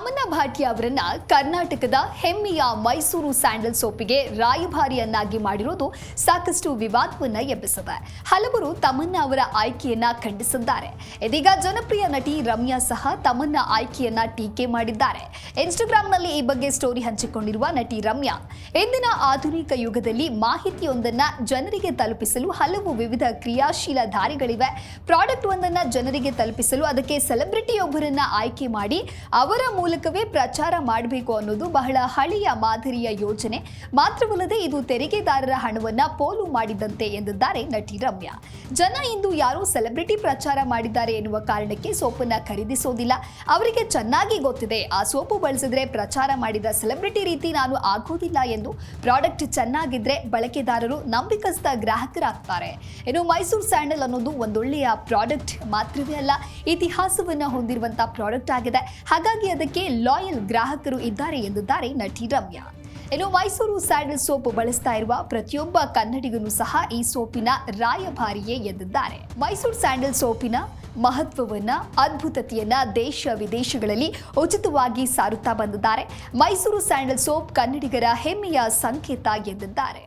ತಮನ್ನಾ ಭಾಟಿಯಾ ಅವರನ್ನ ಕರ್ನಾಟಕದ ಹೆಮ್ಮೆಯ ಮೈಸೂರು ಸ್ಯಾಂಡಲ್ ಸೋಪಿಗೆ ರಾಯಭಾರಿಯನ್ನಾಗಿ ಮಾಡಿರೋದು ಸಾಕಷ್ಟು ವಿವಾದವನ್ನ ಎಬ್ಬಿಸಿದೆ. ಹಲವರು ತಮನ್ನಾ ಅವರ ಆಯ್ಕೆಯನ್ನ ಖಂಡಿಸಿದ್ದಾರೆ. ಇದೀಗ ಜನಪ್ರಿಯ ನಟಿ ರಮ್ಯಾ ಸಹ ತಮನ್ನಾ ಆಯ್ಕೆಯನ್ನ ಟೀಕೆ ಮಾಡಿದ್ದಾರೆ. ಇನ್ಸ್ಟಾಗ್ರಾಂನಲ್ಲಿ ಈ ಬಗ್ಗೆ ಸ್ಟೋರಿ ಹಂಚಿಕೊಂಡಿರುವ ನಟಿ ರಮ್ಯಾ, ಇಂದಿನ ಆಧುನಿಕ ಯುಗದಲ್ಲಿ ಮಾಹಿತಿಯೊಂದನ್ನ ಜನರಿಗೆ ತಲುಪಿಸಲು ಹಲವು ವಿವಿಧ ಕ್ರಿಯಾಶೀಲ ದಾರಿಗಳಿವೆ. ಪ್ರಾಡಕ್ಟ್ ಒಂದನ್ನ ಜನರಿಗೆ ತಲುಪಿಸಲು ಅದಕ್ಕೆ ಸೆಲೆಬ್ರಿಟಿಯೊಬ್ಬರನ್ನ ಆಯ್ಕೆ ಮಾಡಿ ಅವರ ಮೂಲಕವೇ ಪ್ರಚಾರ ಮಾಡಬೇಕು ಅನ್ನೋದು ಬಹಳ ಹಳೆಯ ಮಾದರಿಯ ಯೋಜನೆ. ಮಾತ್ರವಲ್ಲದೆ ಇದು ತೆರಿಗೆದಾರರ ಹಣವನ್ನ ಪೋಲು ಮಾಡಿದಂತೆ ಎಂದಿದ್ದಾರೆ ನಟಿ ರಮ್ಯಾ. ಜನ ಇಂದು ಯಾರೋ ಸೆಲೆಬ್ರಿಟಿ ಪ್ರಚಾರ ಮಾಡಿದ್ದಾರೆ ಎನ್ನುವ ಕಾರಣಕ್ಕೆ ಸೋಪನ್ನ ಖರೀದಿಸೋದಿಲ್ಲ. ಅವರಿಗೆ ಚೆನ್ನಾಗಿ ಗೊತ್ತಿದೆ, ಆ ಸೋಪು ಬಳಸಿದ್ರೆ ಪ್ರಚಾರ ಮಾಡಿದ ಸೆಲೆಬ್ರಿಟಿ ರೀತಿ ನಾನು ಆಗೋದಿಲ್ಲ ಎಂದು. ಪ್ರಾಡಕ್ಟ್ ಚೆನ್ನಾಗಿದ್ರೆ ಬಳಕೆದಾರರು ನಂಬಿಕಸ್ಥ ಗ್ರಾಹಕರಾಗ್ತಾರೆ. ಇನ್ನು ಮೈಸೂರು ಸ್ಯಾಂಡಲ್ ಅನ್ನೋದು ಒಂದೊಳ್ಳೆಯ ಪ್ರಾಡಕ್ಟ್ ಮಾತ್ರವೇ ಅಲ್ಲ, ಇತಿಹಾಸವನ್ನ ಹೊಂದಿರುವಂತಹ ಪ್ರಾಡಕ್ಟ್ ಆಗಿದೆ. ಹಾಗಾಗಿ ಅದಕ್ಕೆ ಲಾಯಲ್ ಗ್ರಾಹಕರು ಇದ್ದಾರೆ ಎಂದಿದ್ದಾರೆ ನಟಿ ರಮ್ಯಾ. ಇನ್ನು ಮೈಸೂರು ಸ್ಯಾಂಡಲ್ ಸೋಪ್ ಬಳಸ್ತಾ ಇರುವ ಪ್ರತಿಯೊಬ್ಬ ಕನ್ನಡಿಗನು ಸಹ ಈ ಸೋಪಿನ ರಾಯಭಾರಿಯೇ ಎಂದಿದ್ದಾರೆ. ಮೈಸೂರು ಸ್ಯಾಂಡಲ್ ಸೋಪಿನ ಮಹತ್ವವನ್ನ, ಅದ್ಭುತತೆಯನ್ನ ದೇಶ ವಿದೇಶಗಳಲ್ಲಿ ಉಚಿತವಾಗಿ ಸಾರುತ್ತಾ ಬಂದಿದ್ದಾರೆ. ಮೈಸೂರು ಸ್ಯಾಂಡಲ್ ಸೋಪ್ ಕನ್ನಡಿಗರ ಹೆಮ್ಮೆಯ ಸಂಕೇತ ಎಂದಿದ್ದಾರೆ.